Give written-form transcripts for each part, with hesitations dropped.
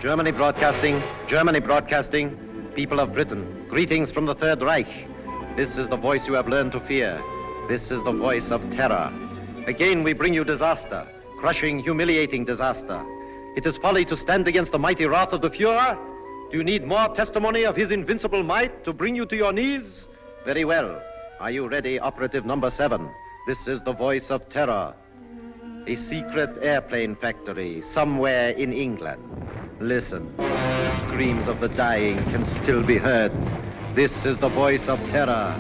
Germany broadcasting, people of Britain, greetings from the Third Reich. This is the voice you have learned to fear. This is the voice of terror. Again we bring you disaster, crushing, humiliating disaster. It is folly to stand against the mighty wrath of the Fuhrer. Do you need more testimony of his invincible might to bring you to your knees? Very well. Are you ready, operative number 7? This is the voice of terror. A secret airplane factory somewhere in England. Listen, the screams of the dying can still be heard. This is the voice of terror.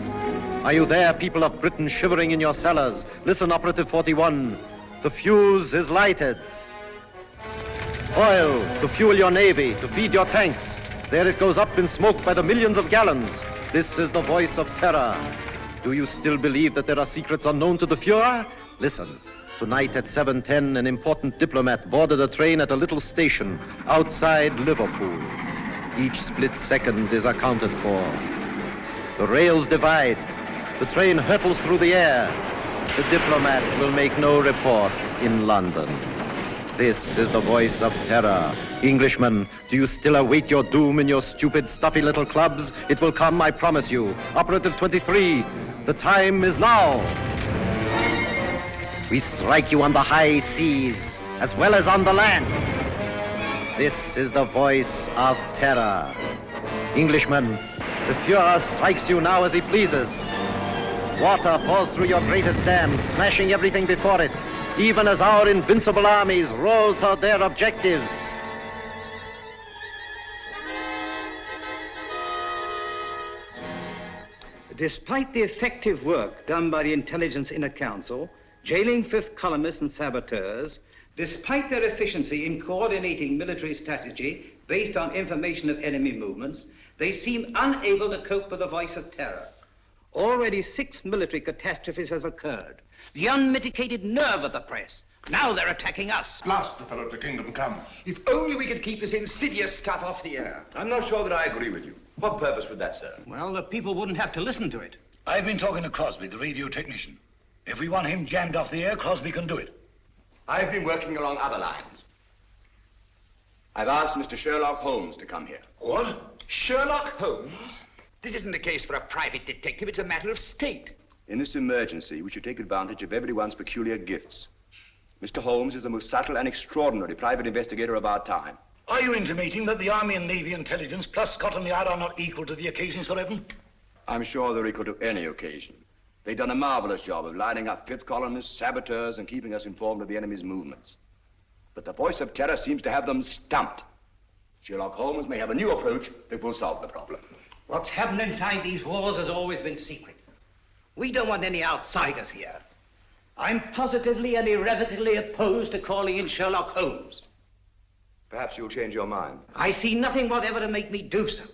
Are you there, people of Britain, shivering in your cellars? Listen, operative 41. The fuse is lighted. Oil to fuel your navy, to feed your tanks. There it goes up in smoke by the millions of gallons. This is the voice of terror. Do you still believe that there are secrets unknown to the Fuhrer? Listen. Tonight at 7:10, an important diplomat boarded a train at a little station outside Liverpool. Each split second is accounted for. The rails divide. The train hurtles through the air. The diplomat will make no report in London. This is the voice of terror. Englishmen, do you still await your doom in your stupid, stuffy little clubs? It will come, I promise you. Operative 23, the time is now. We strike you on the high seas, as well as on the land. This is the voice of terror. Englishmen, the Fuhrer strikes you now as he pleases. Water pours through your greatest dam, smashing everything before it, even as our invincible armies roll toward their objectives. Despite the effective work done by the Intelligence Inner Council, jailing fifth columnists and saboteurs, despite their efficiency in coordinating military strategy based on information of enemy movements, they seem unable to cope with the voice of terror. Already 6 military catastrophes have occurred. The unmitigated nerve of the press. Now they're attacking us. At last the fellow to kingdom come. If only we could keep this insidious stuff off the air. I'm not sure that I agree with you. What purpose would that serve? Well, the people wouldn't have to listen to it. I've been talking to Crosby, the radio technician. If we want him jammed off the air, Crosby can do it. I've been working along other lines. I've asked Mr. Sherlock Holmes to come here. What? Sherlock Holmes? This isn't a case for a private detective, it's a matter of state. In this emergency, we should take advantage of everyone's peculiar gifts. Mr. Holmes is the most subtle and extraordinary private investigator of our time. Are you intimating that the Army and Navy intelligence plus Scotland Yard are not equal to the occasion, Sir Evan? I'm sure they're equal to any occasion. They've done a marvelous job of lining up fifth columnists, saboteurs, and keeping us informed of the enemy's movements. But the voice of terror seems to have them stumped. Sherlock Holmes may have a new approach that will solve the problem. What's happened inside these walls has always been secret. We don't want any outsiders here. I'm positively and irrevocably opposed to calling in Sherlock Holmes. Perhaps you'll change your mind. I see nothing whatever to make me do so.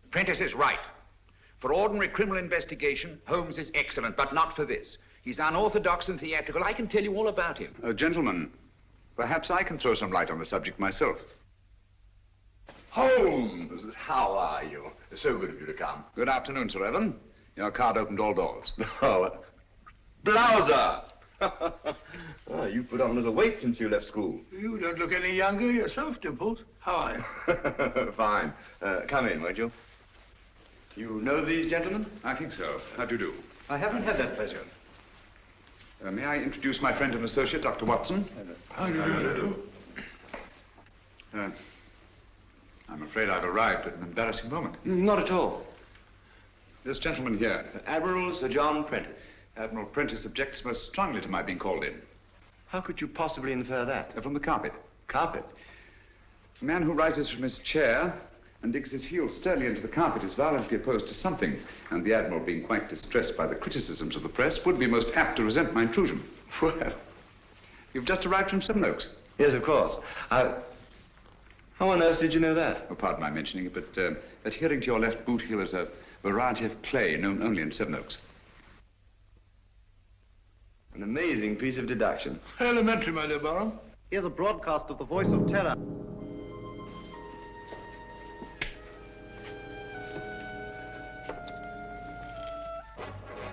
Prentice is right. For ordinary criminal investigation, Holmes is excellent, but not for this. He's unorthodox and theatrical. I can tell you all about him. Gentlemen, perhaps I can throw some light on the subject myself. Holmes, how are you? So good of you to come. Good afternoon, Sir Evan. Your card opened all doors. Oh, Blouser! Oh, you've put on a little weight since you left school. You don't look any younger yourself, Dimples. How are you? Fine. Come in, won't you? You know these gentlemen? I think so. How do you do? I haven't had that pleasure. May I introduce my friend and associate, Dr. Watson? How do you do? I'm afraid I've arrived at an embarrassing moment. Not at all. This gentleman here, Admiral Sir John Prentice. Admiral Prentice, objects most strongly to my being called in. How could you possibly infer that? From the carpet. Carpet? A man who rises from his chair and digs his heels sternly into the carpet is violently opposed to something, and the Admiral, being quite distressed by the criticisms of the press, would be most apt to resent my intrusion. Well, You've just arrived from Sevenoaks. yes, of course. How on earth did you know that? Oh, pardon my mentioning it, but adhering to your left boot heel is a variety of clay known only in Sevenoaks. An amazing piece of deduction. Elementary, my dear Barham. Here's a broadcast of the voice of terror.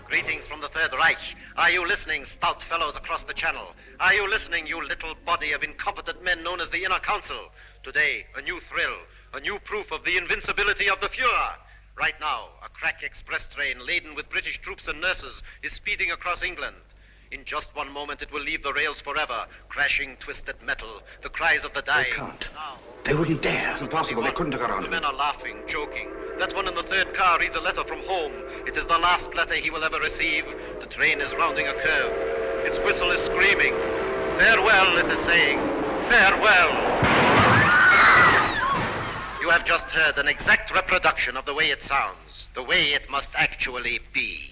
Greetings from the Third Reich. Are you listening, stout fellows across the channel? Are you listening, you little body of incompetent men known as the Inner Council? Today, a new thrill, a new proof of the invincibility of the Fuhrer. Right now, a crack express train laden with British troops and nurses is speeding across England. In just one moment, it will leave the rails forever, crashing twisted metal, the cries of the dying. They can't. Now, They wouldn't dare. It's impossible. They couldn't have got on the to men it. are laughing, joking. That one in the third car reads a letter from home. It is the last letter he will ever receive. The train is rounding a curve. Its whistle is screaming. Farewell, it is saying. Farewell. You have just heard an exact reproduction of the way it sounds, the way it must actually be.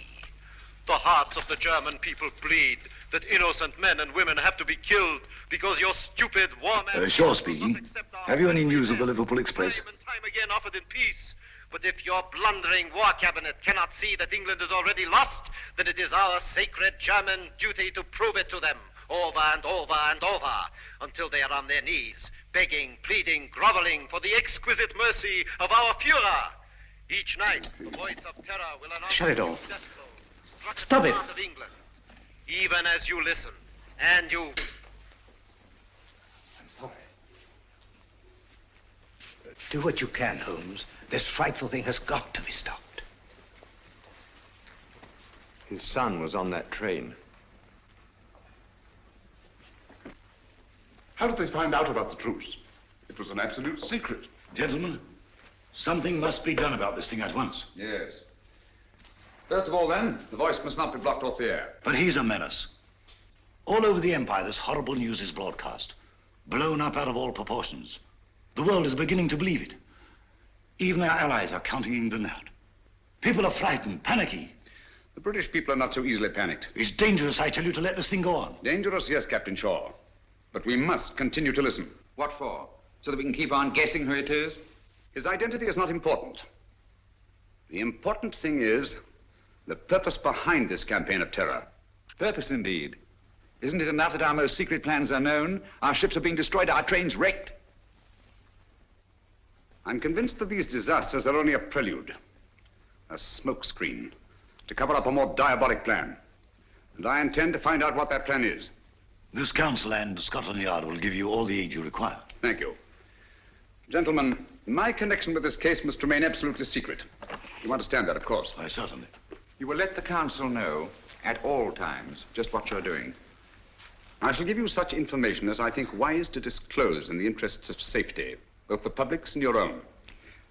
The hearts of the German people bleed, that innocent men and women have to be killed because your stupid war men... Shaw speaking. Have you any news of the Liverpool Express? Time and time again offered in peace. But if your blundering war cabinet cannot see that England is already lost, then it is our sacred German duty to prove it to them over and over and over until they are on their knees, begging, pleading, groveling for the exquisite mercy of our Fuhrer. Each night, the voice of terror will announce... Shut it the off. death blow struck at Stop the it. heart of England. Even as you listen, and you... I'm sorry. Do what you can, Holmes. This frightful thing has got to be stopped. His son was on that train. How did they find out about the truce? It was an absolute secret. Gentlemen, something must be done about this thing at once. Yes. First of all, then, the voice must not be blocked off the air. But he's a menace. All over the Empire, this horrible news is broadcast, blown up out of all proportions. The world is beginning to believe it. Even our allies are counting England out. People are frightened, panicky. The British people are not so easily panicked. It's dangerous, I tell you, to let this thing go on. Dangerous, yes, Captain Shaw. But we must continue to listen. What for? So that we can keep on guessing who it is? His identity is not important. The important thing is the purpose behind this campaign of terror. Purpose, indeed. Isn't it enough that our most secret plans are known, our ships are being destroyed, our trains wrecked? I'm convinced that these disasters are only a prelude, a smokescreen, to cover up a more diabolic plan. And I intend to find out what that plan is. This council and Scotland Yard will give you all the aid you require. Thank you. Gentlemen, my connection with this case must remain absolutely secret. You understand that, of course. Why, certainly. You will let the council know at all times just what you're doing. I shall give you such information as I think wise to disclose in the interests of safety, both the public's and your own.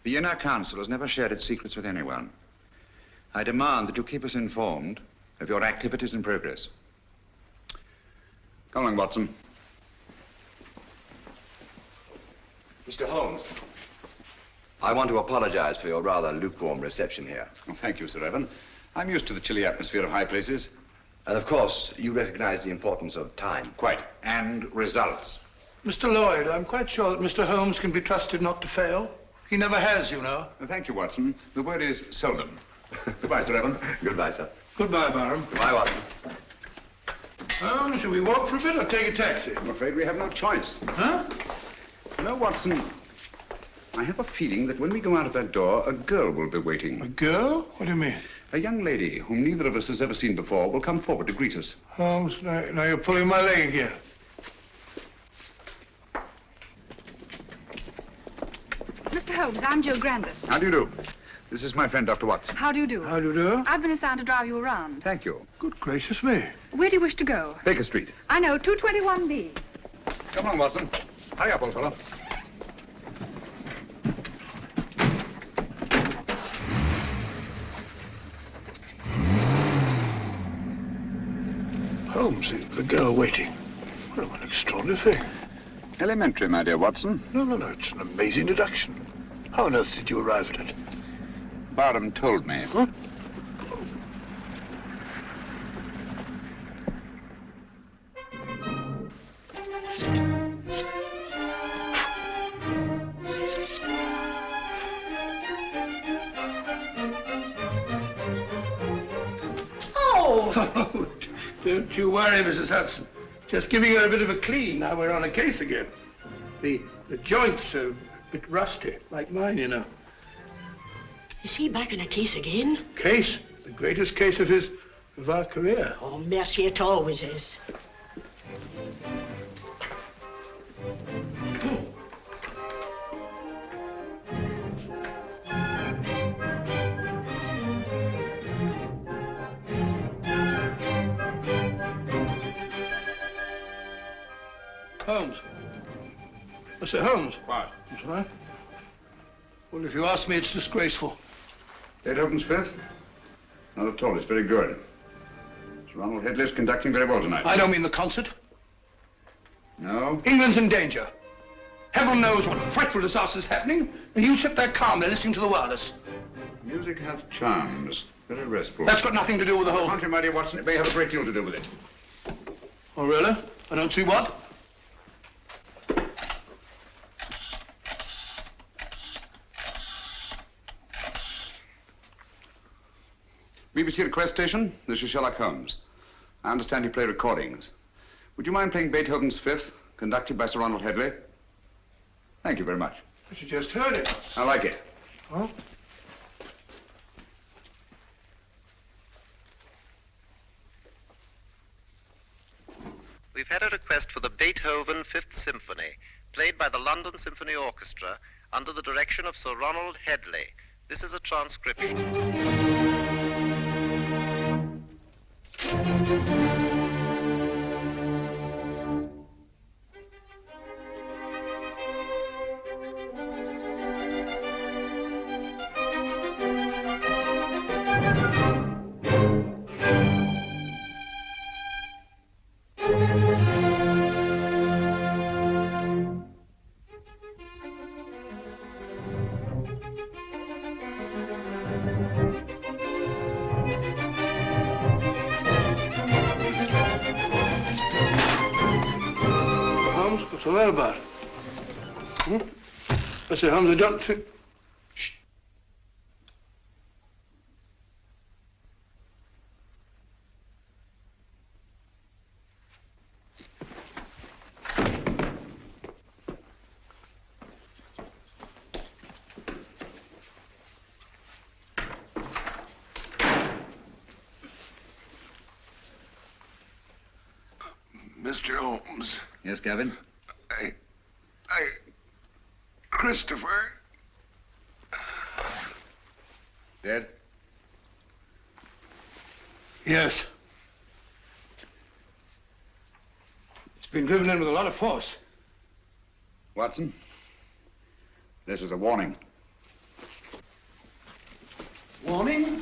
The Inner Council has never shared its secrets with anyone. I demand that you keep us informed of your activities and progress. Come along, Watson. Mr. Holmes, I want to apologize for your rather lukewarm reception here. Well, thank you, Sir Evan. I'm used to the chilly atmosphere of high places. And of course, you recognize the importance of time. Quite. And results. Mr. Lloyd, I'm quite sure that Mr. Holmes can be trusted not to fail. He never has, you know. Thank you, Watson. The word is seldom. Goodbye, Sir Evan. Goodbye, sir. Goodbye, Barham. Goodbye, Watson. Shall we walk for a bit or take a taxi? I'm afraid we have no choice. Huh? You know, Watson, I have a feeling that when we go out of that door, a girl will be waiting. A girl? What do you mean? A young lady whom neither of us has ever seen before will come forward to greet us. Holmes, now you're pulling my leg again. Mr. Holmes, I'm Jill Grandis. How do you do? This is my friend, Dr. Watson. How do you do? How do you do? I've been assigned to drive you around. Thank you. Good gracious me. Where do you wish to go? Baker Street. I know, 221B. Come on, Watson. Hurry up, old fellow. Holmes, the girl waiting. What an extraordinary thing. Elementary, my dear Watson. No, it's an amazing deduction. How on earth did you arrive at it? Barham told me. Huh? Oh, don't you worry, Mrs. Hudson. Just giving her a bit of a clean. Now we're on a case again. The joints are a bit rusty, like mine, you know. Is he back in a case again? Case? The greatest case of our career. Oh, mercy, it always is. Holmes. I say, Holmes. What? That's right. Well, if you ask me, it's disgraceful. Beethoven's Fifth? Not at all. It's very good. Sir Ronald Headley's conducting very well tonight. I don't mean the concert. No? England's in danger. Heaven knows what frightful disaster's happening, and you sit there calmly listening to the wireless. Music hath charms. Very restful. That's got nothing to do with the whole... Contrary, my dear Watson, it may have a great deal to do with it. Oh, really? I don't see what. BBC request station. This is Sherlock Holmes. I understand you play recordings. Would you mind playing Beethoven's Fifth, conducted by Sir Ronald Headley? Thank you very much. But you just heard it. I like it. Huh? We've had a request for the Beethoven Fifth Symphony, played by the London Symphony Orchestra under the direction of Sir Ronald Headley. This is a transcription. What's all that about? I say, Holmes, I don't think... Shh. Mr. Holmes. Yes, Gavin? Christopher. Dead? Yes. It's been driven in with a lot of force. Watson, this is a warning. Warning?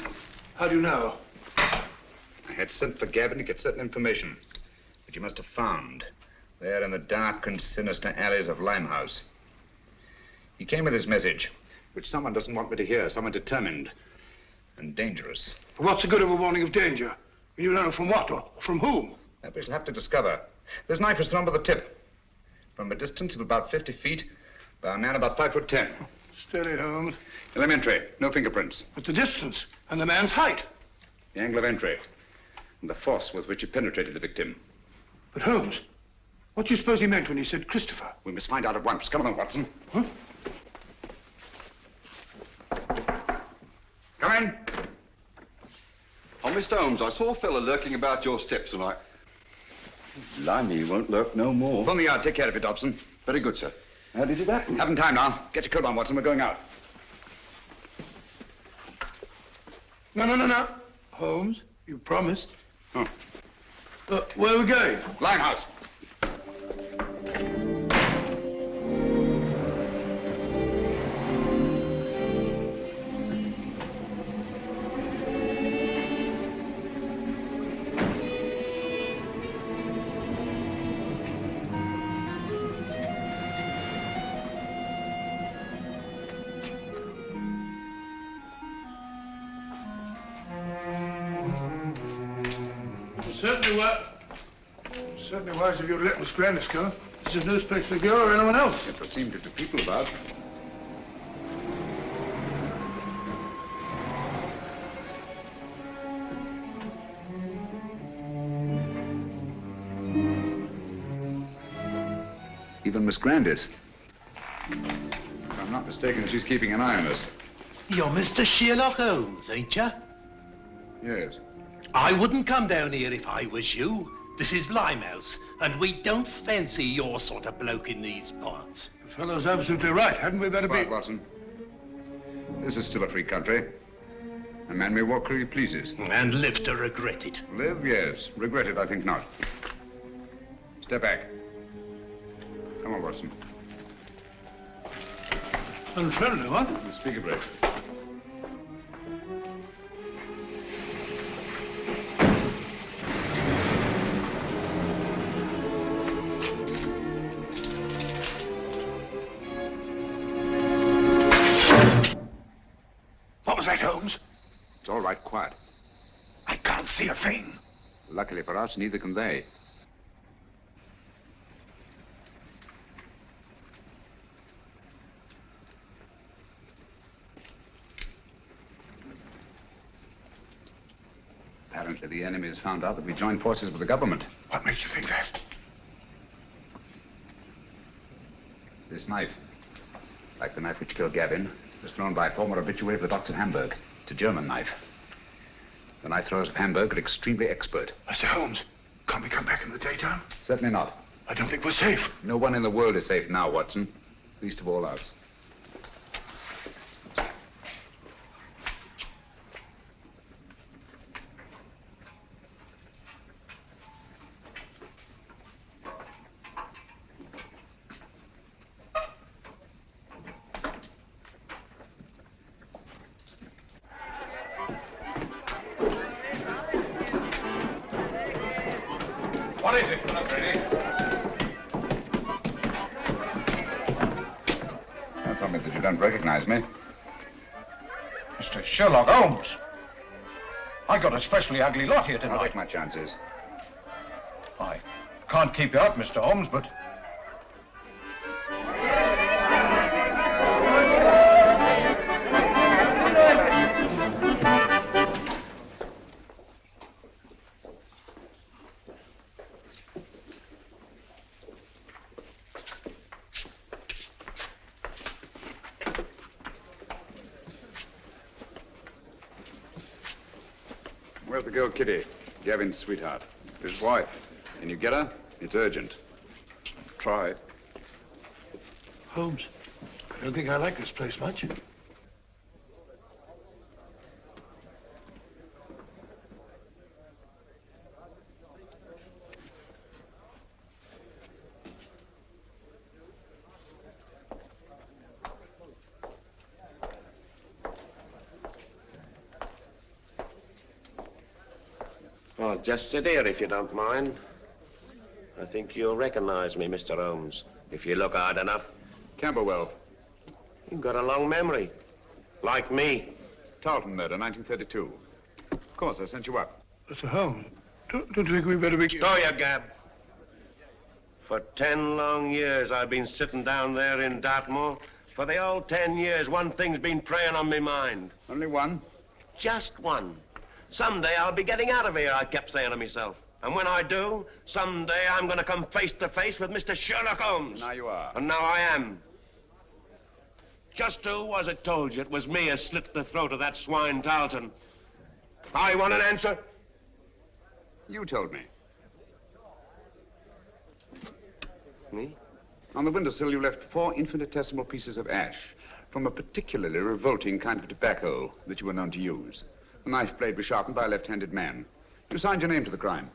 How do you know? I had sent for Gavin to get certain information that you must have found there in the dark and sinister alleys of Limehouse. He came with his message, which someone doesn't want me to hear, someone determined and dangerous. What's the good of a warning of danger? You learn from what or from whom? That we shall have to discover. This knife was thrown by the tip, from a distance of about 50 feet, by a man about 5'10". Steady, Holmes. Elementary. No fingerprints. But the distance and the man's height. The angle of entry. And the force with which he penetrated the victim. But Holmes, what do you suppose he meant when he said Christopher? We must find out at once. Come on, Watson. Huh? Come in. Oh, Mr. Holmes, I saw a fella lurking about your steps tonight. Blimey, he won't lurk no more. From the yard. Take care of it, Dobson. Very good, sir. How did it happen? Haven't time now. Get your coat on, Watson. We're going out. No. Holmes, you promised. Oh. Where are we going? Limehouse. Certainly wise of you to let Miss Grandis go. This is no place for the girl or anyone else. Yet there seem to be people about. Even Miss Grandis. If I'm not mistaken, she's keeping an eye on us. You're Mr. Sherlock Holmes, ain't you? Yes. I wouldn't come down here if I was you. This is Limehouse, and we don't fancy your sort of bloke in these parts. The fellow's absolutely right. Hadn't we better Quiet, Watson. This is still a free country. A man may walk where he pleases. And live to regret it. Live, yes. Regret it, I think not. Step back. Come on, Watson. Unfriendly, what? Speak a break. What was that, Holmes? It's all right, quiet. I can't see a thing. Luckily for us, neither can they. Apparently the enemy has found out that we joined forces with the government. What makes you think that? This knife, like the knife which killed Gavin, was thrown by a former habitué of the docks at Hamburg. It's a German knife. The knife throwers of Hamburg are extremely expert. Mr. Holmes, can't we come back in the daytime? Certainly not. I don't think we're safe. No one in the world is safe now, Watson. Least of all us. What is it, Ready? Don't tell me that you don't recognize me. Mr. Sherlock Holmes. I got a specially ugly lot here I'll tonight. take my chances. I can't keep you up, Mr. Holmes, but... Where's the girl, Kitty? Gavin's sweetheart. His wife. Can you get her? It's urgent. Try. Holmes, I don't think I like this place much. Oh, just sit here if you don't mind. I think you'll recognize me, Mr. Holmes, if you look hard enough. Camberwell. You've got a long memory. Like me. Tarleton murder, 1932. Of course, I sent you up. Mr. Holmes, don't you think we better be... Stow your gab. For 10 long years, I've been sitting down there in Dartmoor, For the old 10 years, one thing's been preying on my mind. Only one? Just one. Someday I'll be getting out of here, I kept saying to myself. And when I do, someday I'm going to come face to face with Mr. Sherlock Holmes. Now you are. And now I am. Just who was it told you it was me who slit the throat of that swine Tarleton? I want an answer. You told me. Me? On the windowsill, you left 4 infinitesimal pieces of ash from a particularly revolting kind of tobacco that you were known to use. The knife blade was sharpened by a left-handed man. You signed your name to the crime.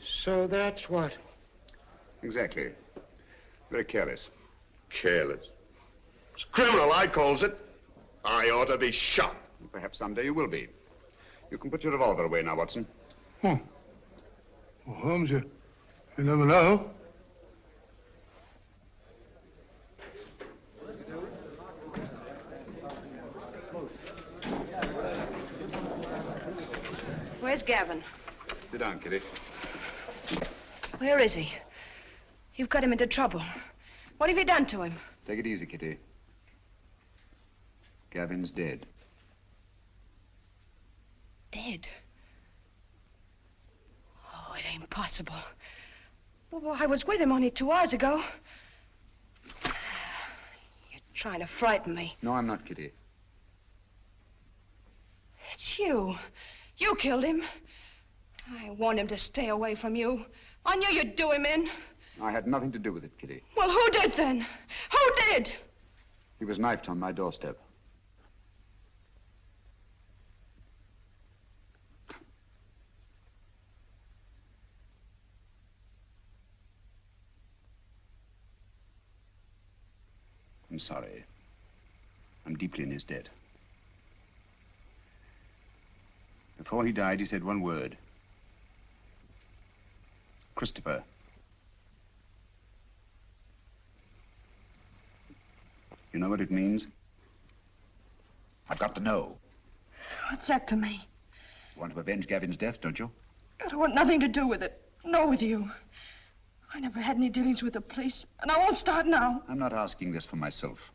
So that's what? Exactly. Very careless. Careless. It's criminal, I calls it. I ought to be shot. Perhaps someday you will be. You can put your revolver away now, Watson. Well, Holmes, you never know. Where's Gavin? Sit down, Kitty. Where is he? You've got him into trouble. What have you done to him? Take it easy, Kitty. Gavin's dead. Dead? Oh, it ain't possible. Well, I was with him only 2 hours ago. You're trying to frighten me. No, I'm not, Kitty. It's you. You killed him. I warned him to stay away from you. I knew you'd do him in. I had nothing to do with it, Kitty. Well, who did then? Who did? He was knifed on my doorstep. I'm sorry. I'm deeply in his debt. Before he died, he said one word. Christopher. You know what it means? I've got to know. What's that to me? You want to avenge Gavin's death, don't you? I don't want nothing to do with it. Nor with you. I never had any dealings with the police, and I won't start now. I'm not asking this for myself.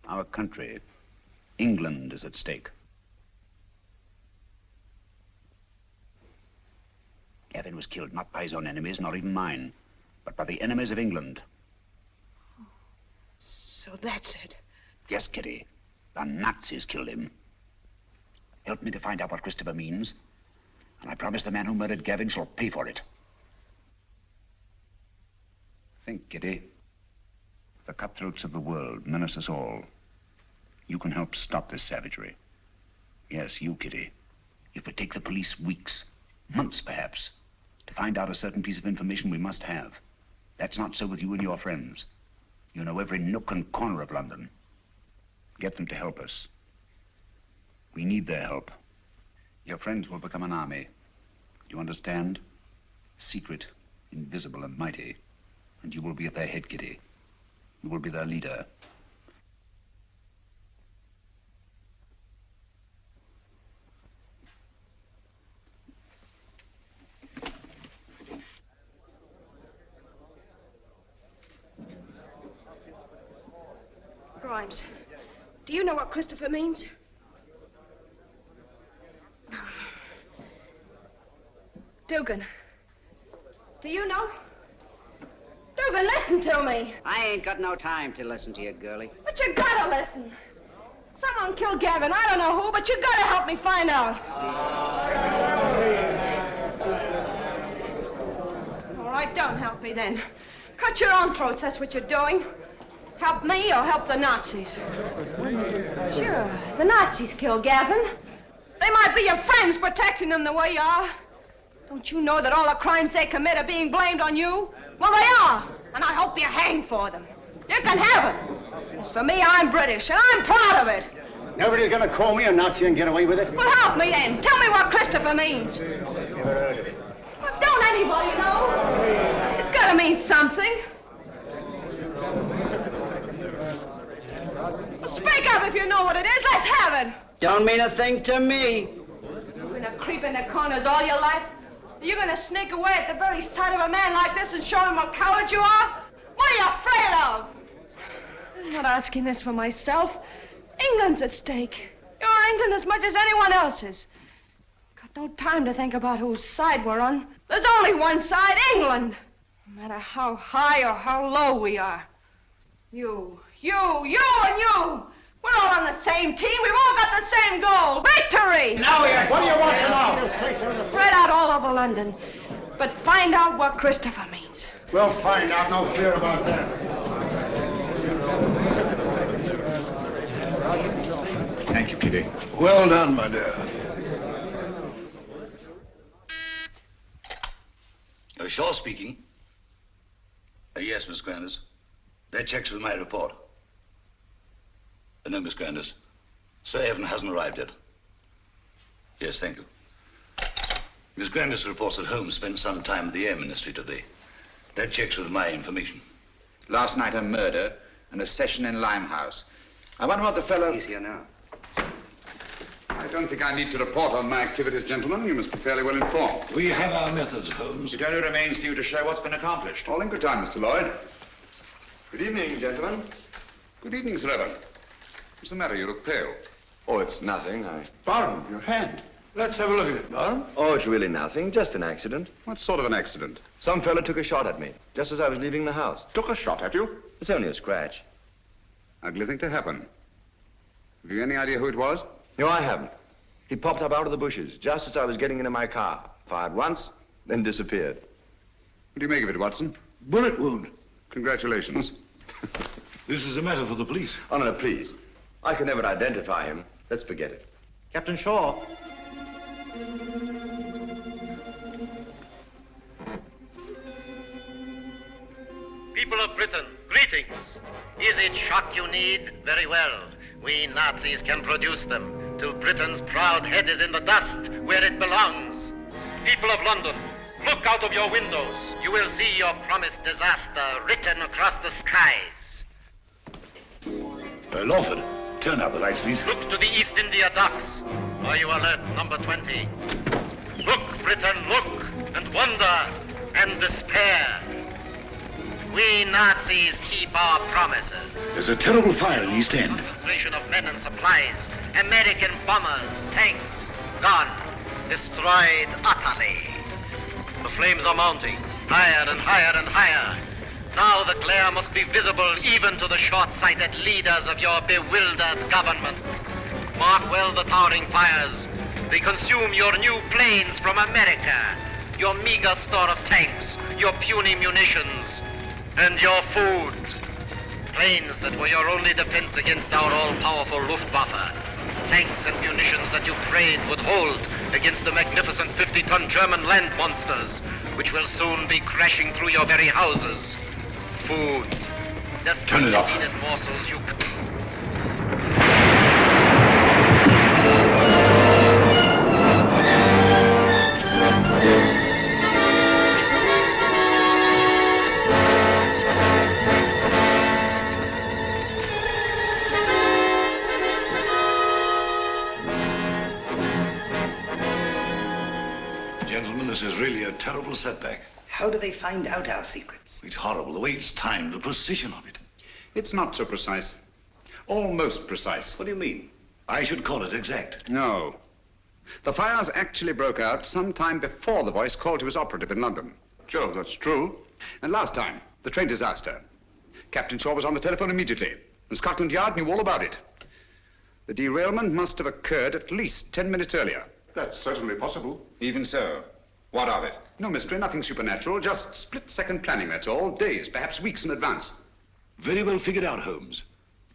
Our country, England, is at stake. Gavin was killed not by his own enemies, nor even mine, but by the enemies of England. So that's it. Yes, Kitty. The Nazis killed him. Help me to find out what Christopher means, and I promise the man who murdered Gavin shall pay for it. Think, Kitty. The cutthroats of the world menace us all. You can help stop this savagery. Yes, you, Kitty. It would take the police weeks, months perhaps, to find out a certain piece of information we must have. That's not so with you and your friends. You know every nook and corner of London. Get them to help us. We need their help. Your friends will become an army. Do you understand? Secret, invisible, and mighty. And you will be at their head, Kitty. You will be their leader. Grimes, do you know what Christopher means? Dugan, do you know? Dugan, listen to me. I ain't got no time to listen to you, girlie. But you gotta listen. Someone killed Gavin. I don't know who, but you gotta help me find out. All right, don't help me then. Cut your own throats, that's what you're doing. Help me or help the Nazis. Sure, the Nazis killed Gavin. They might be your friends protecting them the way you are. Don't you know that all the crimes they commit are being blamed on you? Well, they are, and I hope you're hanged for them. You can have it. As for me, I'm British, and I'm proud of it. Nobody's gonna call me a Nazi and get away with it. Well, help me then. Tell me what Christopher means. Never heard of it. Well, don't anybody know? It's gotta mean something. Well, speak up if you know what it is. Let's have it. Don't mean a thing to me. You're gonna creep in the corners all your life? You're gonna sneak away at the very sight of a man like this and show him what cowards you are? What are you afraid of? I'm not asking this for myself. England's at stake. You're England as much as anyone else's. Got no time to think about whose side we're on. There's only one side, England. No matter how high or how low we are. You, and you. We're all on the same team. We've all got the same goal. Victory! Now, what do you want to know? Spread out all over London. But find out what Christopher means. We'll find out. No fear about that. Thank you, Kitty. Well done, my dear. Shaw speaking. Yes, Miss Grandis. That checks with my report. No, Miss Grandis. Sir Evan hasn't arrived yet. Yes, thank you. Miss Grandis reports that Holmes spent some time at the Air Ministry today. That checks with my information. Last night a murder and a session in Limehouse. I wonder what the fellow... He's here now. I don't think I need to report on my activities, gentlemen. You must be fairly well informed. We have our methods, Holmes. It only remains for you to show what's been accomplished. All in good time, Mr. Lloyd. Good evening, gentlemen. Good evening, Sir Evan. What's the matter? You look pale. Oh, it's nothing. Barham, your hand. Let's have a look at it, Barham. Oh, it's really nothing. Just an accident. What sort of an accident? Some fella took a shot at me, just as I was leaving the house. Took a shot at you? It's only a scratch. Ugly thing to happen. Have you any idea who it was? No, I haven't. He popped up out of the bushes, just as I was getting into my car. Fired once, then disappeared. What do you make of it, Watson? Bullet wound. Congratulations. This is a matter for the police. Oh, no, please. I can never identify him. Let's forget it. Captain Shaw. People of Britain, greetings. Is it shock you need? Very well. We Nazis can produce them till Britain's proud head is in the dust where it belongs. People of London, look out of your windows. You will see your promised disaster written across the skies. Lawford, turn out the lights, please. Look to the East India docks. Are you alert, number 20? Look, Britain, look, and wonder, and despair. We Nazis keep our promises. There's a terrible fire in East End. Concentration of men and supplies. American bombers, tanks, gone. Destroyed utterly. The flames are mounting, higher and higher and higher. Now the glare must be visible even to the short-sighted leaders of your bewildered government. Mark well the towering fires. They consume your new planes from America, your meager store of tanks, your puny munitions, and your food. Planes that were your only defense against our all-powerful Luftwaffe. Tanks and munitions that you prayed would hold against the magnificent 50-ton German land monsters, which will soon be crashing through your very houses. Food. Desperately needed morsels you... Gentlemen, this is really a terrible setback. How do they find out our secrets? It's horrible, the way it's timed, the precision of it. It's not so precise. Almost precise. What do you mean? I should call it exact. No. The fires actually broke out sometime before the voice called to his operative in London. Sure, that's true. And last time, the train disaster. Captain Shaw was on the telephone immediately, and Scotland Yard knew all about it. The derailment must have occurred at least 10 minutes earlier. That's certainly possible. Even so, what of it? No mystery, nothing supernatural, just split-second planning, that's all. Days, perhaps weeks in advance. Very well figured out, Holmes.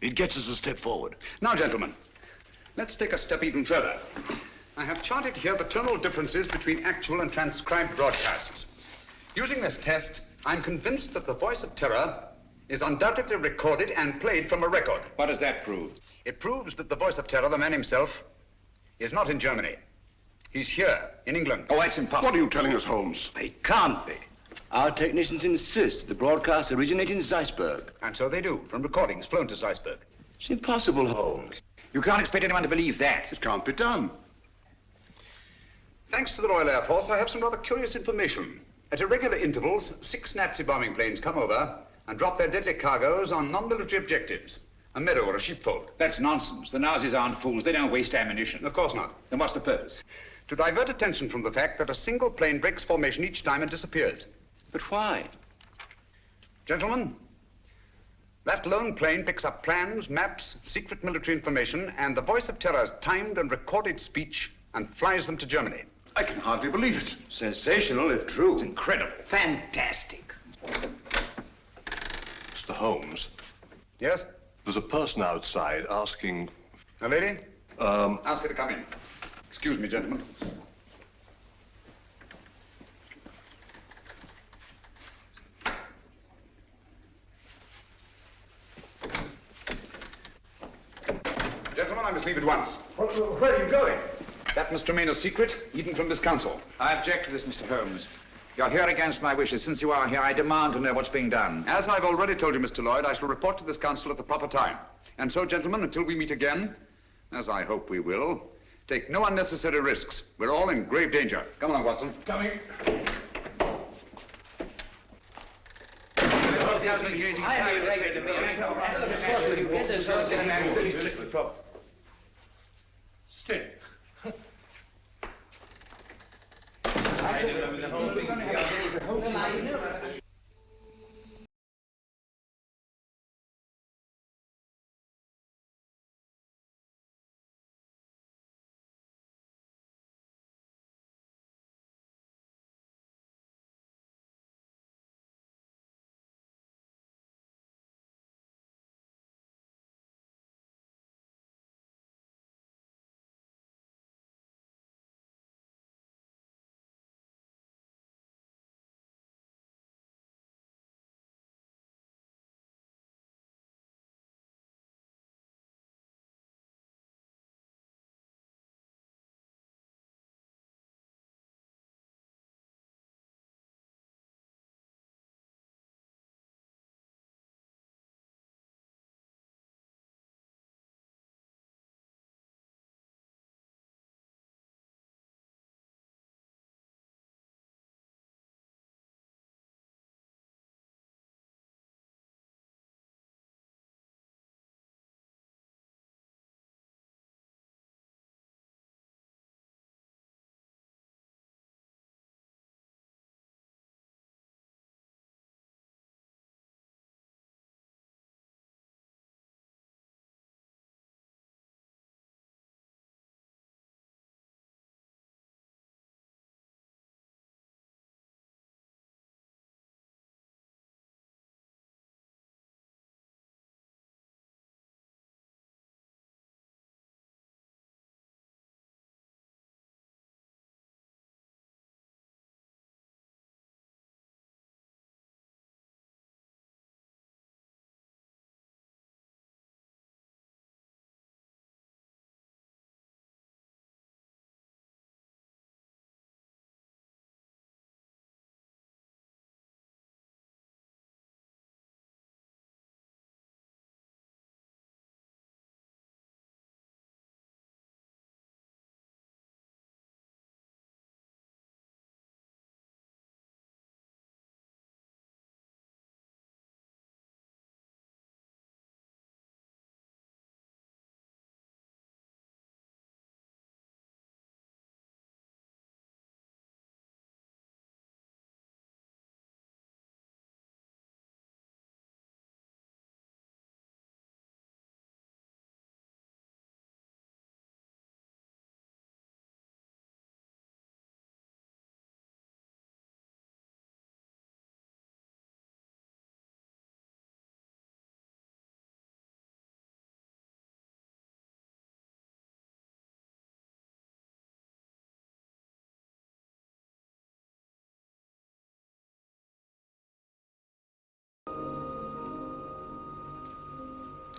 It gets us a step forward. Now, gentlemen, let's take a step even further. I have charted here the tonal differences between actual and transcribed broadcasts. Using this test, I'm convinced that the voice of terror is undoubtedly recorded and played from a record. What does that prove? It proves that the voice of terror, the man himself, is not in Germany. He's here, in England. Oh, that's impossible. What are you telling us, Holmes? It can't be. Our technicians insist the broadcast originated in Zeisberg. And so they do, from recordings flown to Zeisberg. It's impossible, Holmes. You can't expect anyone to believe that. It can't be done. Thanks to the Royal Air Force, I have some rather curious information. At irregular intervals, 6 Nazi bombing planes come over and drop their deadly cargoes on non-military objectives. A meadow or a sheepfold. That's nonsense. The Nazis aren't fools. They don't waste ammunition. Of course not. Then what's the purpose? To divert attention from the fact that a single plane breaks formation each time and disappears. But why? Gentlemen, that lone plane picks up plans, maps, secret military information, and the voice of terror's timed and recorded speech and flies them to Germany. I can hardly believe it. Sensational, if true. It's incredible. Fantastic. Mr. Holmes, Yes? there's a person outside asking... A lady? Ask her to come in. Excuse me, gentlemen. Gentlemen, I must leave at once. Where are you going? That must remain a secret, even from this council. I object to this, Mr. Holmes. You're here against my wishes. Since you are here, I demand to know what's being done. As I've already told you, Mr. Lloyd, I shall report to this council at the proper time. And so, gentlemen, until we meet again, as I hope we will, take no unnecessary risks. We're all in grave danger. Come along, Watson. Coming. Stay.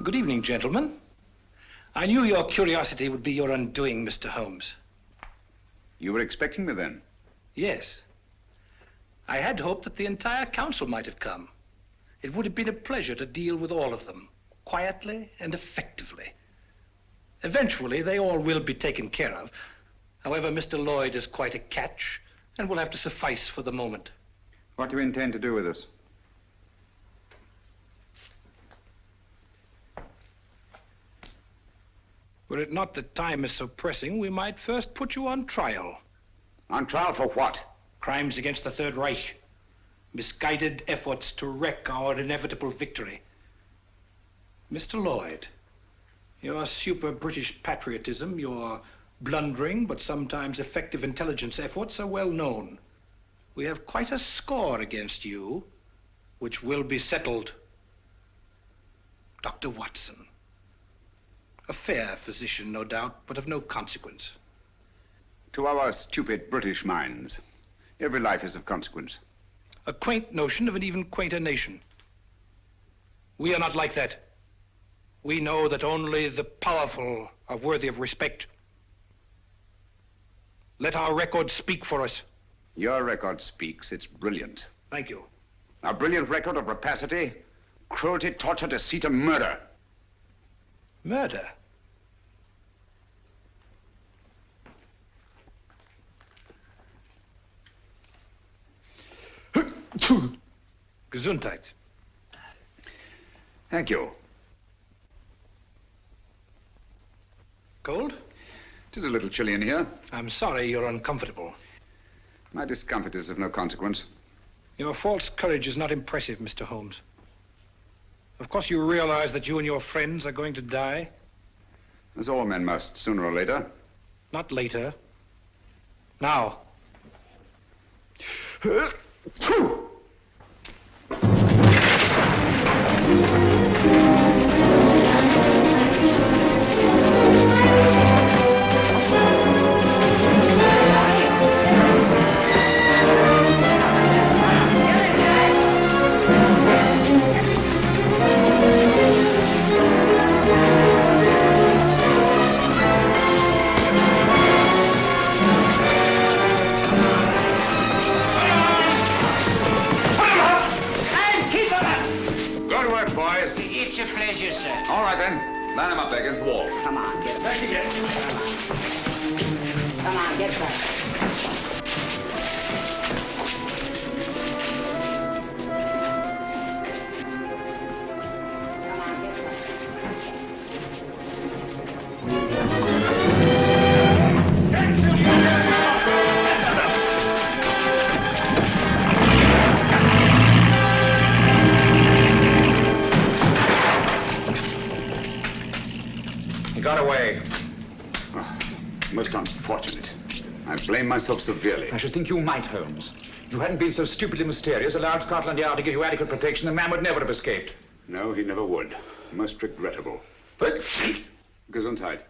Good evening, gentlemen. I knew your curiosity would be your undoing, Mr. Holmes. You were expecting me then? Yes. I had hoped that the entire council might have come. It would have been a pleasure to deal with all of them, quietly and effectively. Eventually, they all will be taken care of. However, Mr. Lloyd is quite a catch and will have to suffice for the moment. What do you intend to do with us? Were it not that time is so pressing, we might first put you on trial. On trial for what? Crimes against the Third Reich. Misguided efforts to wreck our inevitable victory. Mr. Lloyd, your super-British patriotism, your blundering but sometimes effective intelligence efforts are well known. We have quite a score against you, which will be settled. Dr. Watson. A fair physician, no doubt, but of no consequence. To our stupid British minds, every life is of consequence. A quaint notion of an even quainter nation. We are not like that. We know that only the powerful are worthy of respect. Let our record speak for us. Your record speaks. It's brilliant. Thank you. A brilliant record of rapacity, cruelty, torture, deceit, and murder. Murder? Gesundheit. Thank you. Cold? It is a little chilly in here. I'm sorry you're uncomfortable. My discomfort is of no consequence. Your false courage is not impressive, Mr. Holmes. Of course you realize that you and your friends are going to die? As all men must, sooner or later. Not later. Now. It's a pleasure, sir. All right, then. Line him up there against the wall. Come on, get back. Come on, get back. He got away. Oh, most unfortunate. I blame myself severely. I should think you might, Holmes. If you hadn't been so stupidly mysterious, allowed Scotland Yard to give you adequate protection, the man would never have escaped. No, he never would. Most regrettable. But Gesundheit.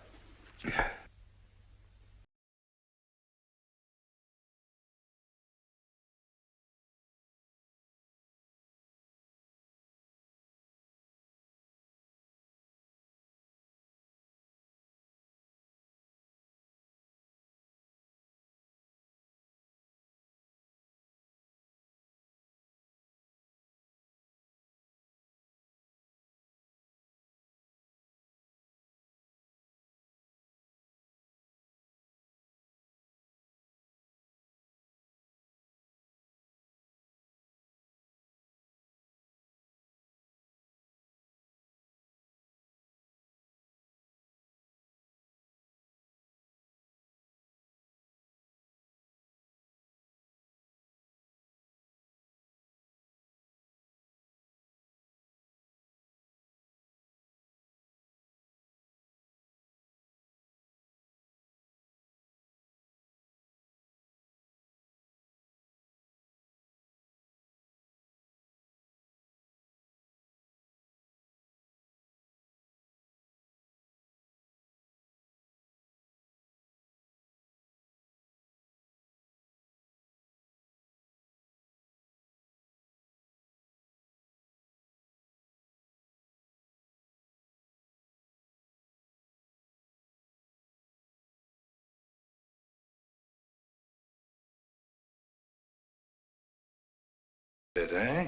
Eh?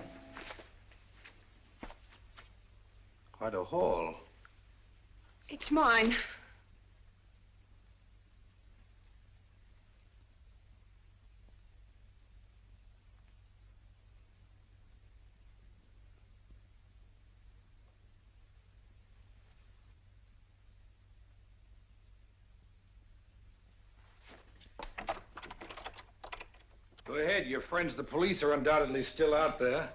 Quite a haul. It's mine. Go ahead. Your friends, the police, are undoubtedly still out there.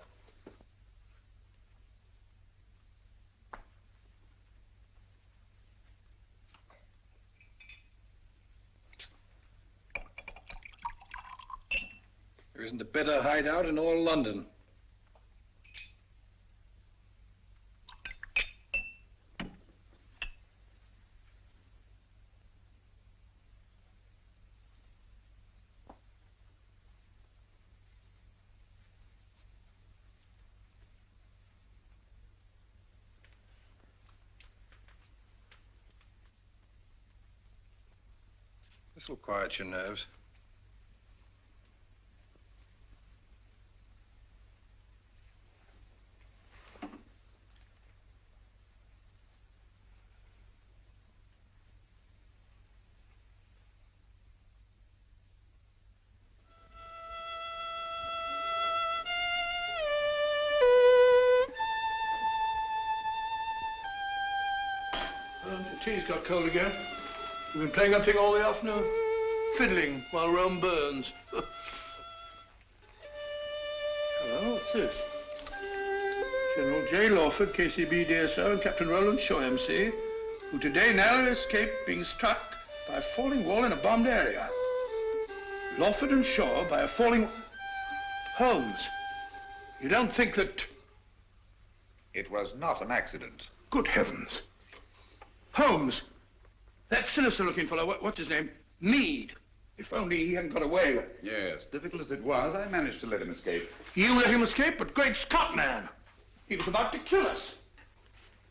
There isn't a better hideout in all London. This will quiet your nerves. The tea's got cold again. You've been playing that thing all the afternoon? Fiddling while Rome burns. Hello, what's this? General J. Lawford, KCB DSO, and Captain Roland Shaw, MC, who today narrowly escaped being struck by a falling wall in a bombed area. Lawford and Shaw by a falling... Holmes, you don't think that... It was not an accident. Good heavens. Holmes, that sinister-looking fellow, what's his name? Meade. If only he hadn't got away. Yes, difficult as it was, I managed to let him escape. You let him escape? But great Scott, man! He was about to kill us.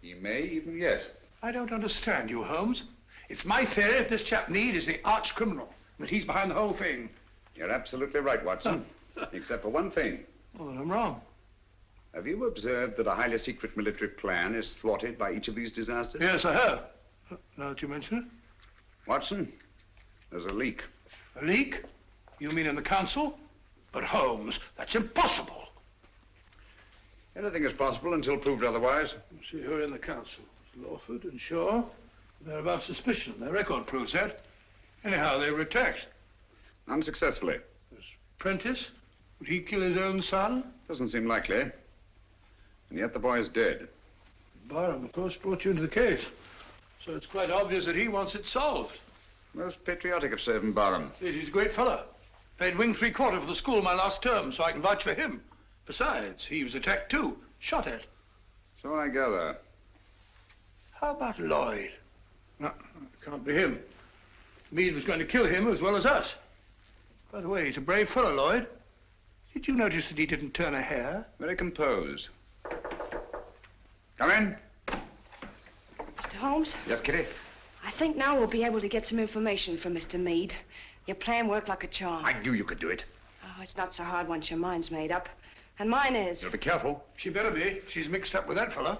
He may even yet. I don't understand you, Holmes. It's my theory that this chap Meade is the arch criminal, that he's behind the whole thing. You're absolutely right, Watson. Except for one thing. Oh, then I'm wrong. Have you observed that a highly secret military plan is thwarted by each of these disasters? Yes, I have. Now that you mention it. Watson, there's a leak. A leak? You mean in the council? But Holmes, that's impossible. Anything is possible until proved otherwise. See who are in the council. It's Lawford and Shaw. They're above suspicion. Their record proves that. Anyhow, they were attacked. Unsuccessfully. There's Prentice. Would he kill his own son? Doesn't seem likely. And yet the boy is dead. Barham, of course, brought you into the case. So it's quite obvious that he wants it solved. Most patriotic of Sir Evan Barham. He's a great fellow. Played wing 3/4 for the school my last term, so I can vouch for him. Besides, he was attacked too, shot at. So I gather. How about Lloyd? No, it can't be him. Meade was going to kill him as well as us. By the way, he's a brave fellow, Lloyd. Did you notice that he didn't turn a hair? Very composed. Come in. Mr. Holmes? Yes, Kitty? I think now we'll be able to get some information from Mr. Meade. Your plan worked like a charm. I knew you could do it. Oh, it's not so hard once your mind's made up. And mine is. You'll be careful. She better be. She's mixed up with that fellow.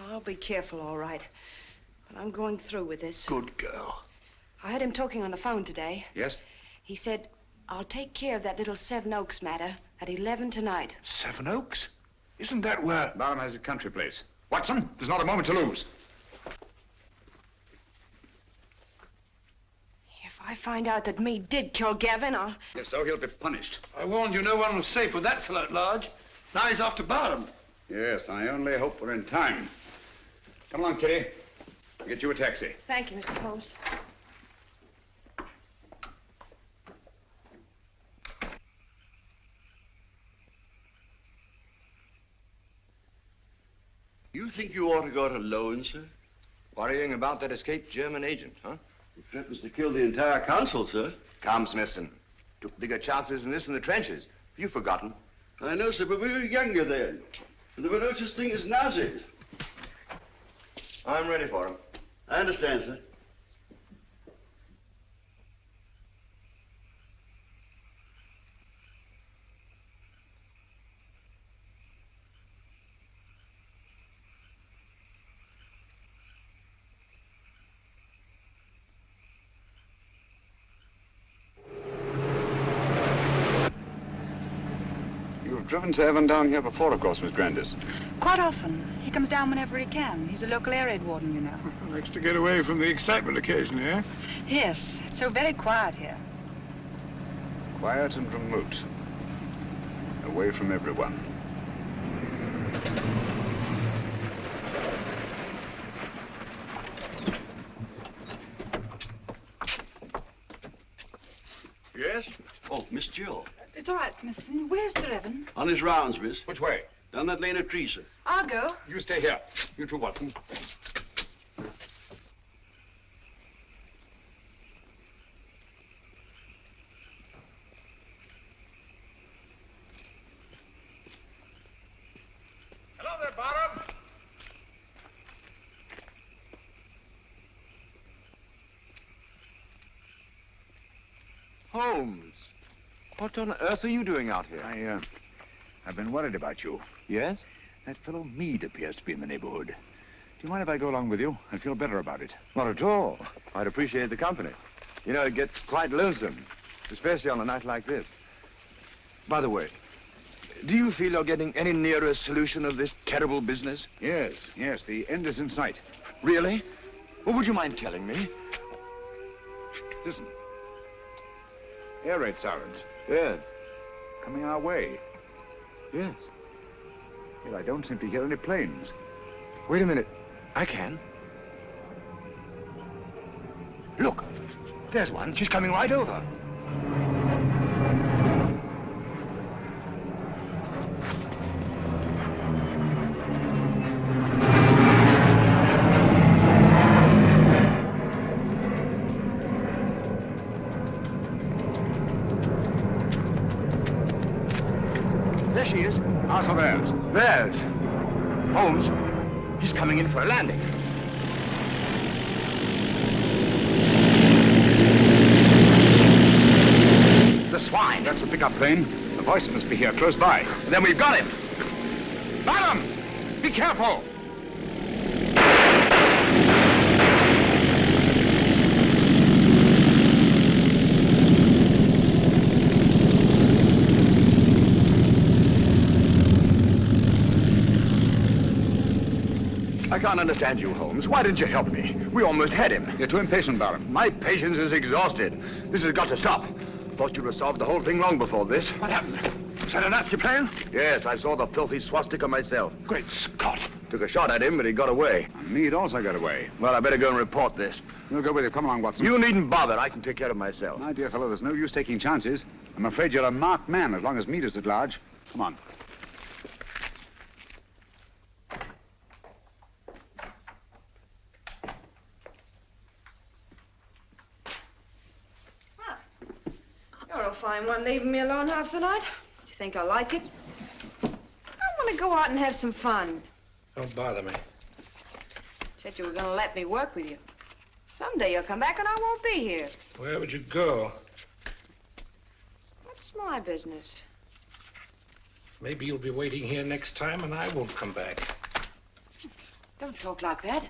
Oh, I'll be careful, all right. But I'm going through with this. Good girl. I heard him talking on the phone today. Yes? He said, I'll take care of that little Seven Oaks matter at 11 tonight. Seven Oaks? Isn't that where... Barham has a country place. Watson, there's not a moment to lose. If I find out that Meade did kill Gavin, I'll... If so, he'll be punished. I warned you no one was safe with that fellow at large. Now he's after Barham. Yes, I only hope we're in time. Come along, Kitty. I'll get you a taxi. Thank you, Mr. Holmes. You think you ought to go it alone, sir? Worrying about that escaped German agent, huh? He threatens to kill the entire council, sir. Come, Smithson. Took bigger chances than this in the trenches. Have you forgotten? I know, sir, but we were younger then. And there were no such thing as Nazis. I'm ready for him. I understand, sir. You've driven Sir Evan down here before, of course, Miss Grandis. Quite often. He comes down whenever he can. He's a local air raid warden, you know. Likes to get away from the excitement occasionally, eh? Yes, it's so very quiet here. Quiet and remote. away from everyone. Yes? Oh, Miss Jill. It's all right, Smithson. Where's Sir Evan? On his rounds, miss. Which way? Down that lane of trees, sir. I'll go. You stay here. You too, Watson. Hello there, Barham. Holmes, what on earth are you doing out here? I've been worried about you. Yes? That fellow Meade appears to be in the neighborhood. Do you mind if I go along with you? I'd feel better about it. Not at all. I'd appreciate the company. You know, it gets quite lonesome, especially on a night like this. By the way, do you feel you're getting any nearer a solution of this terrible business? Yes, the end is in sight. Really? Well, would you mind telling me? Listen. Air raid sirens. Yes. Coming our way. Yes. Yet I don't seem to hear any planes. Wait a minute. I can. Look, there's one. She's coming right over. There she is. Also theirs. Theirs. Holmes, he's coming in for a landing. The swine. That's a pickup plane. The voice must be here, close by. And then we've got him. Barham! Be careful! I can't understand you, Holmes. Why didn't you help me? We almost had him. You're too impatient, Barham. My patience is exhausted. This has got to stop. Thought you'd have solved the whole thing long before this. What happened? Was that a Nazi plane? Yes, I saw the filthy swastika myself. Great Scott. Took a shot at him, but he got away. Meade also got away. Well, I better go and report this. We'll go with you. Come along, Watson. You needn't bother. I can take care of myself. My dear fellow, there's no use taking chances. I'm afraid you're a marked man as long as Meade is at large. Come on. You're a fine one, leaving me alone half the night. Do you think I like it? I want to go out and have some fun. Don't bother me. Said you were going to let me work with you. Someday you'll come back and I won't be here. Where would you go? What's my business? Maybe you'll be waiting here next time and I won't come back. Don't talk like that.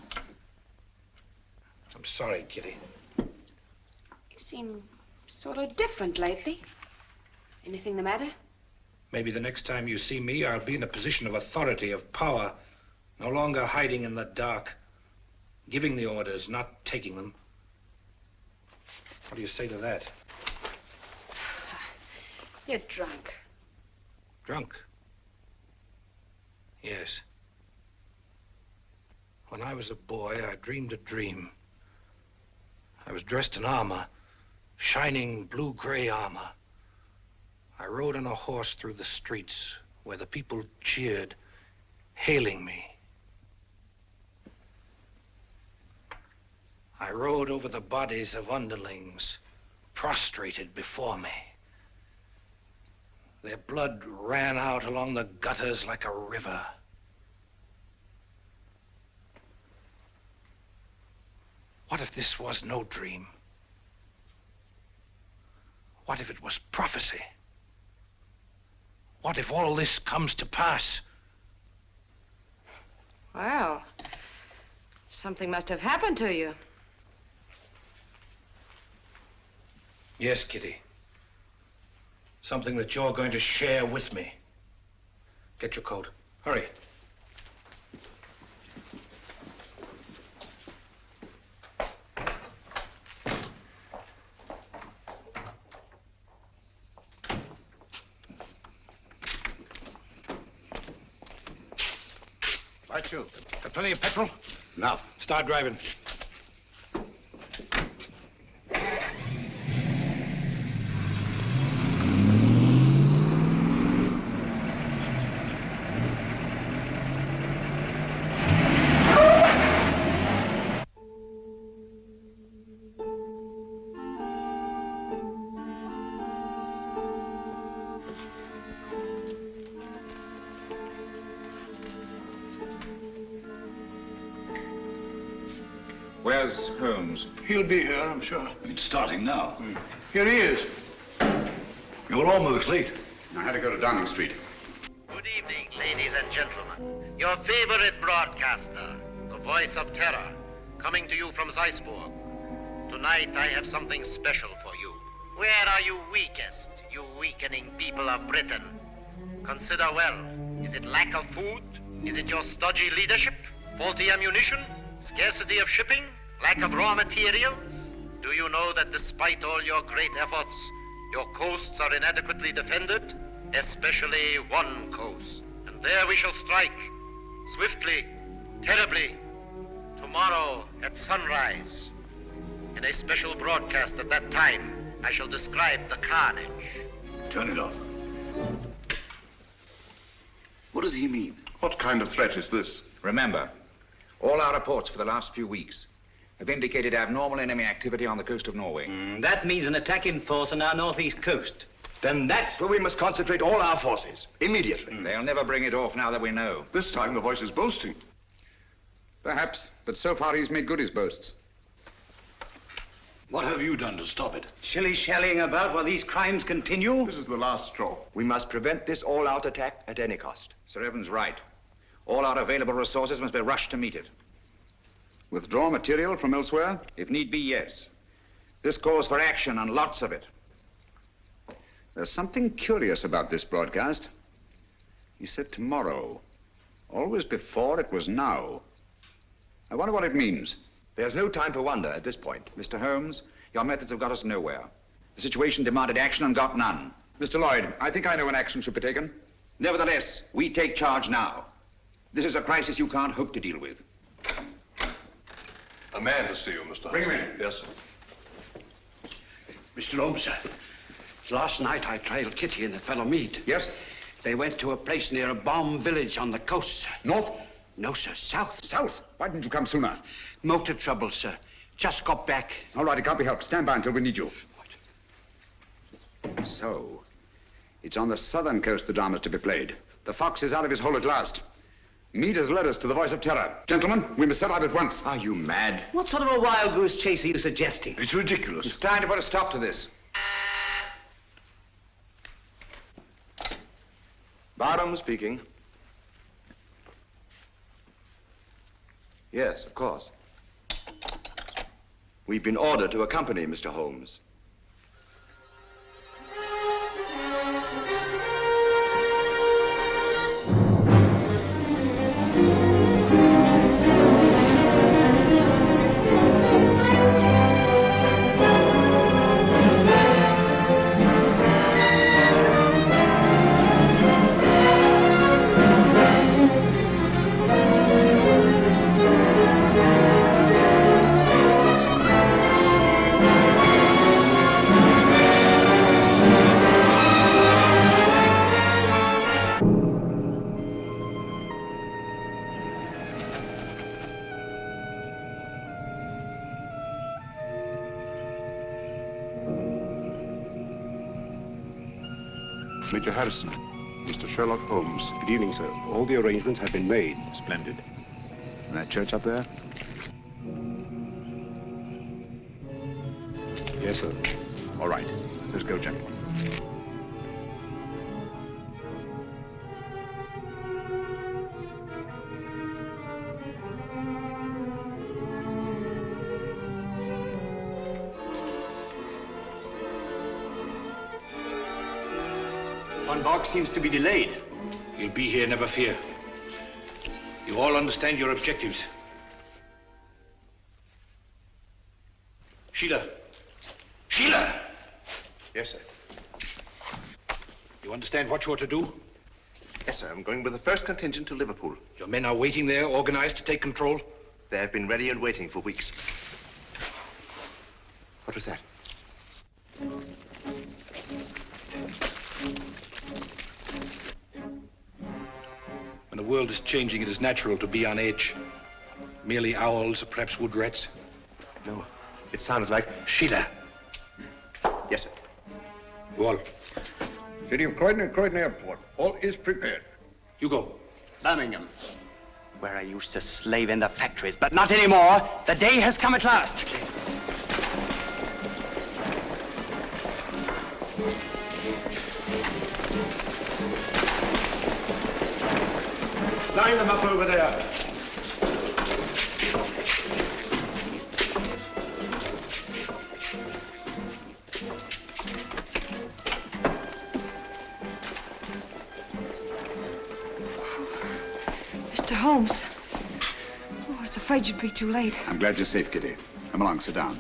I'm sorry, Kitty. You seem sort of different lately. Anything the matter? Maybe the next time you see me, I'll be in a position of authority, of power. No longer hiding in the dark. Giving the orders, not taking them. What do you say to that? You're drunk. Drunk? Yes. When I was a boy, I dreamed a dream. I was dressed in armor, shining blue-gray armor. I rode on a horse through the streets where the people cheered, hailing me. I rode over the bodies of underlings prostrated before me. Their blood ran out along the gutters like a river. What if this was no dream? What if it was prophecy? What if all this comes to pass? Well, something must have happened to you. Yes, Kitty. Something that you're going to share with me. Get your coat. Hurry. Right, you. Got plenty of petrol? Enough. Start driving. Where's Holmes? He'll be here, I'm sure. It's starting now. Here he is. You're almost late. I had to go to Downing Street. Good evening, ladies and gentlemen. Your favorite broadcaster, the voice of terror, coming to you from Zeisburg. Tonight I have something special for you. Where are you weakest, you weakening people of Britain? Consider well. Is it lack of food? Is it your stodgy leadership? Faulty ammunition? Scarcity of shipping? Lack of raw materials? Do you know that despite all your great efforts, your coasts are inadequately defended? Especially one coast. And there we shall strike. Swiftly, terribly. Tomorrow at sunrise. In a special broadcast at that time, I shall describe the carnage. Turn it off. What does he mean? What kind of threat is this? Remember, all our reports for the last few weeks have indicated abnormal enemy activity on the coast of Norway. That means an attack in force on our northeast coast. Then that's where we must concentrate all our forces, immediately. They'll never bring it off now that we know. This time the voice is boasting. Perhaps, but so far he's made good his boasts. What have you done to stop it? Shilly-shallying about while these crimes continue? This is the last straw. We must prevent this all-out attack at any cost. Sir Evan's right. All our available resources must be rushed to meet it. Withdraw material from elsewhere? If need be, yes. This calls for action, and lots of it. There's something curious about this broadcast. He said tomorrow. Always before, it was now. I wonder what it means. There's no time for wonder at this point. Mr. Holmes, your methods have got us nowhere. The situation demanded action and got none. Mr. Lloyd, I think I know when action should be taken. Nevertheless, we take charge now. This is a crisis you can't hope to deal with. A man to see you, Mr. Holmes. Bring him in. Yes, sir. Mr. Holmes, sir. Last night I trailed Kitty and the fellow Meade. Yes? They went to a place near a bomb village on the coast, sir. North? No, sir, south. South? Why didn't you come sooner? Motor trouble, sir. Just got back. All right, it can't be helped. Stand by until we need you. What? So, it's on the southern coast the drama's to be played. The fox is out of his hole at last. Meade has led us to the voice of terror. Gentlemen, we must set out at once. Are you mad? What sort of a wild goose chase are you suggesting? It's ridiculous. It's time to put a stop to this. Barham speaking. Yes, of course. We've been ordered to accompany Mr. Holmes. Major Harrison, Mr. Sherlock Holmes. Good evening, sir. All the arrangements have been made. Splendid. And that church up there? Yes, sir. All right. Let's go, gentlemen. Von Bork seems to be delayed. He'll be here, never fear. You all understand your objectives. Sheila! Sheila! Yes, sir. You understand what you are to do? Yes, sir. I'm going with the first contingent to Liverpool. Your men are waiting there, organized to take control? They have been ready and waiting for weeks. What was that? When the world is changing, it is natural to be on edge. Merely owls or perhaps wood rats. No, it sounded like... Sheila. Yes, sir. Wall. City of Croydon and Croydon Airport. All is prepared. You go. Birmingham, where I used to slave in the factories, but not anymore. The day has come at last. Line them up over there. Mr. Holmes. Oh, I was afraid you'd be too late. I'm glad you're safe, Kitty. Come along, sit down.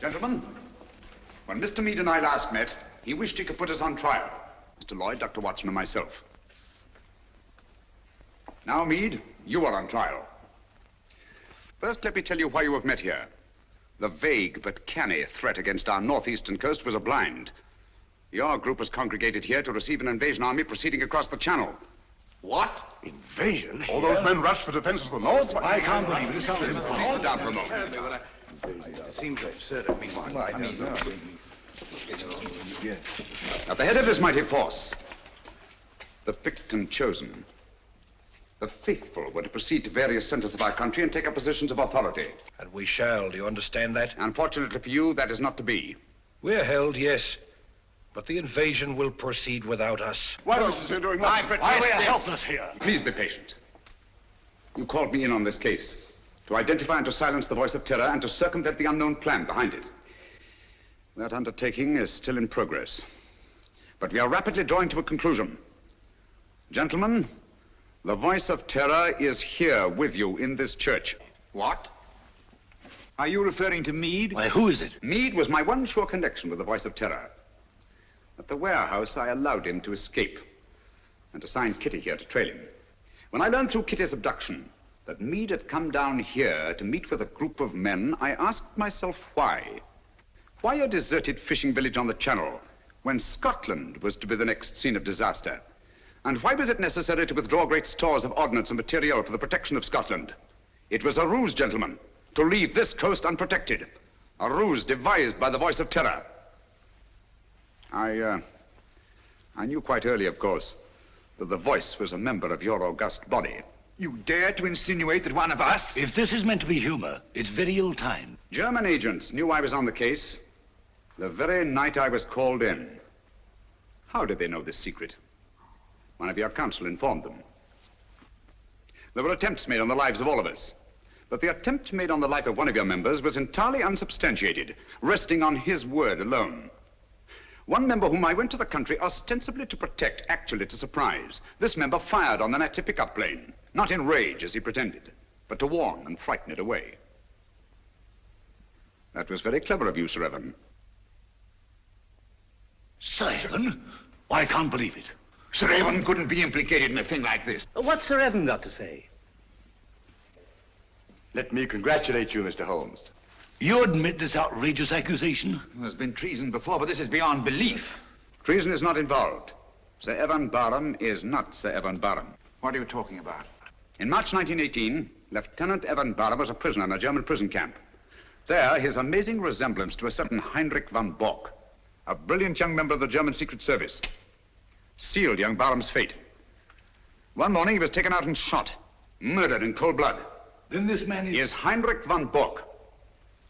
Gentlemen, when Mr. Meade and I last met, he wished he could put us on trial. Mr. Lloyd, Dr. Watson, and myself. Now, Meade, you are on trial. First, let me tell you why you have met here. The vague but canny threat against our northeastern coast was a blind. Your group was congregated here to receive an invasion army proceeding across the channel. What? Invasion? All those men rushed for defense of the north? I can't believe it. It sounds impossible. Sit down for a moment. It seems absurd. At the head of this mighty force, the picked and chosen, the faithful were to proceed to various centers of our country and take up positions of authority. And we shall. Do you understand that? Unfortunately for you, that is not to be. We're held, yes. But the invasion will proceed without us. Why don't you doing nothing? Why we are helpless here? Please be patient. You called me in on this case to identify and to silence the voice of terror and to circumvent the unknown plan behind it. That undertaking is still in progress. But we are rapidly drawing to a conclusion. Gentlemen, the voice of terror is here with you in this church. What? Are you referring to Meade? Why, who is it? Meade was my one sure connection with the voice of terror. At the warehouse, I allowed him to escape and assigned Kitty here to trail him. When I learned through Kitty's abduction that Meade had come down here to meet with a group of men, I asked myself why. Why a deserted fishing village on the Channel when Scotland was to be the next scene of disaster? And why was it necessary to withdraw great stores of ordnance and material for the protection of Scotland? It was a ruse, gentlemen, to leave this coast unprotected. A ruse devised by the voice of terror. I knew quite early, of course, that the voice was a member of your august body. You dare to insinuate that one of us... If this is meant to be humor, it's very ill-timed. German agents knew I was on the case the very night I was called in. How did they know this secret? One of your counsel informed them. There were attempts made on the lives of all of us. But the attempt made on the life of one of your members was entirely unsubstantiated, resting on his word alone. One member whom I went to the country ostensibly to protect, actually to surprise. This member fired on the Nazi pickup plane, not in rage as he pretended, but to warn and frighten it away. That was very clever of you, Sir Evan. Sir Evan? Why, I can't believe it. Sir Evan couldn't be implicated in a thing like this. What's Sir Evan got to say? Let me congratulate you, Mr. Holmes. You admit this outrageous accusation? There's been treason before, but this is beyond belief. Treason is not involved. Sir Evan Barham is not Sir Evan Barham. What are you talking about? In March 1918, Lieutenant Evan Barham was a prisoner in a German prison camp. There, his amazing resemblance to a certain Heinrich von Bork, a brilliant young member of the German Secret Service, sealed young Barham's fate. One morning, he was taken out and shot, murdered in cold blood. Then this man is Heinrich von Bork,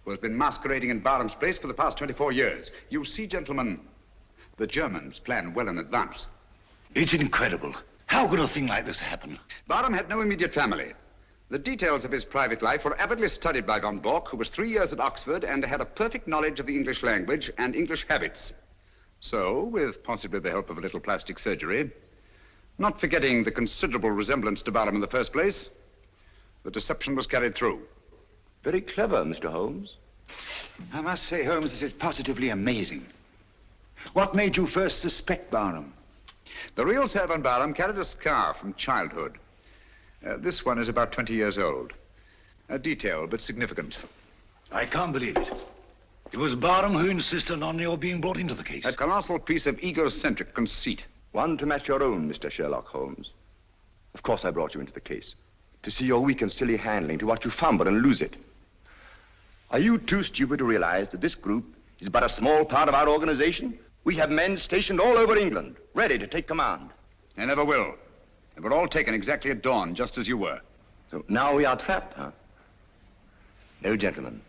who has been masquerading in Barham's place for the past 24 years. You see, gentlemen, the Germans plan well in advance. It's incredible. How could a thing like this happen? Barham had no immediate family. The details of his private life were avidly studied by von Bork, who was 3 years at Oxford and had a perfect knowledge of the English language and English habits. So, with possibly the help of a little plastic surgery, Not forgetting the considerable resemblance to Barham in the first place, the deception was carried through. Very clever, Mr. Holmes. I must say, Holmes, this is positively amazing. What made you first suspect Barham? The real Sir Evan Barham carried a scar from childhood. This one is about 20 years old. A detail, but significant. I can't believe it. It was Barham who insisted on your being brought into the case. A colossal piece of egocentric conceit. One to match your own, Mr. Sherlock Holmes. Of course I brought you into the case. To see your weak and silly handling, to watch you fumble and lose it. Are you too stupid to realize that this group is but a small part of our organization? We have men stationed all over England, ready to take command. They never will. They were all taken exactly at dawn, just as you were. So now we are trapped, huh? No, gentlemen.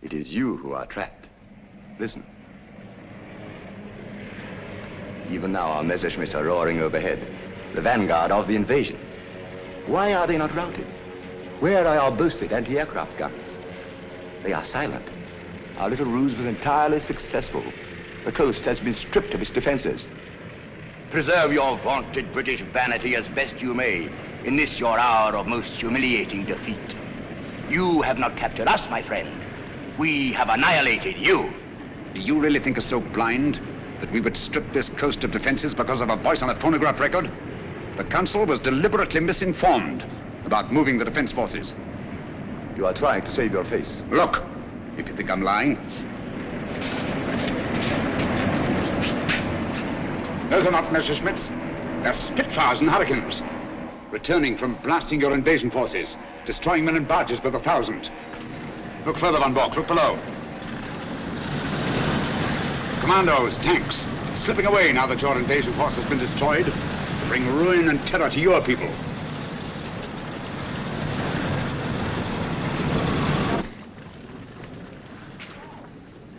It is you who are trapped. Listen. Even now our Messerschmitts are roaring overhead, the vanguard of the invasion. Why are they not routed? Where are our boasted anti-aircraft guns? They are silent. Our little ruse was entirely successful. The coast has been stripped of its defenses. Preserve your vaunted British vanity as best you may in this your hour of most humiliating defeat. You have not captured us, my friend. We have annihilated you. Do you really think us so blind that we would strip this coast of defenses because of a voice on a phonograph record? The Council was deliberately misinformed about moving the defense forces. You are trying to save your face. Look, if you think I'm lying. Those are not Messerschmitts. They're Spitfires and Hurricanes. Returning from blasting your invasion forces, destroying men and barges by the thousand. Look further, Von Bork. Look below. Commandos, tanks, slipping away now that your invasion force has been destroyed to bring ruin and terror to your people.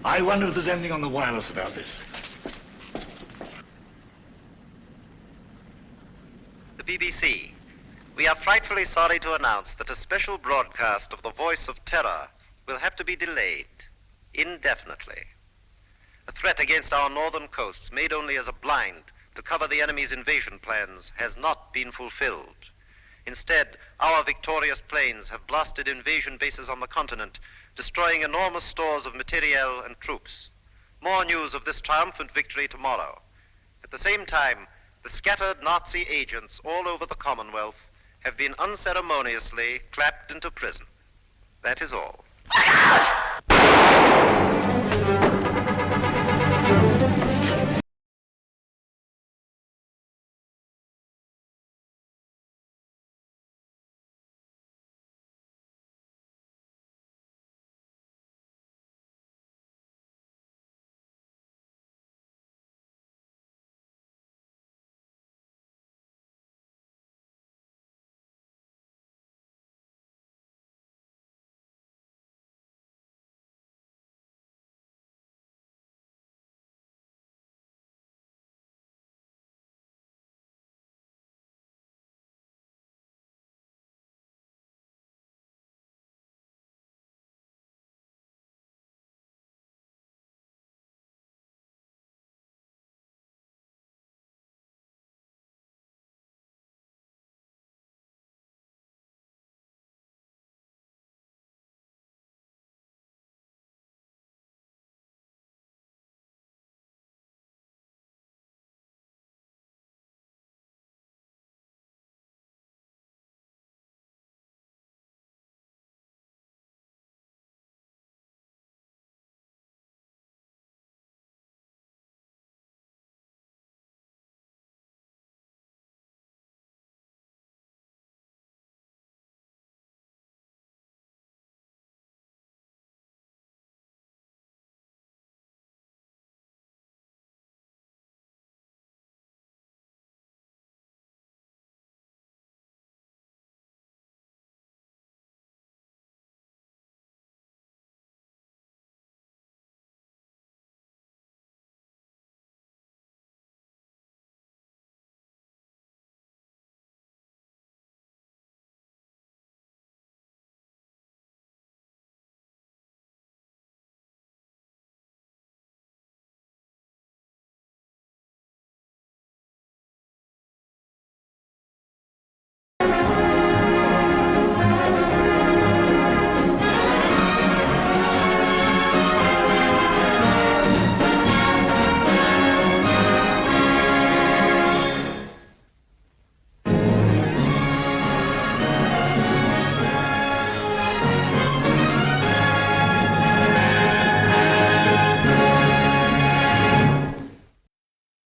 I wonder if there's anything on the wireless about this. The BBC. We are frightfully sorry to announce that a special broadcast of the Voice of Terror will have to be delayed indefinitely. A threat against our northern coasts, made only as a blind to cover the enemy's invasion plans, has not been fulfilled. Instead, our victorious planes have blasted invasion bases on the continent, destroying enormous stores of materiel and troops. More news of this triumphant victory tomorrow. At the same time, the scattered Nazi agents all over the Commonwealth have been unceremoniously clapped into prison. That is all.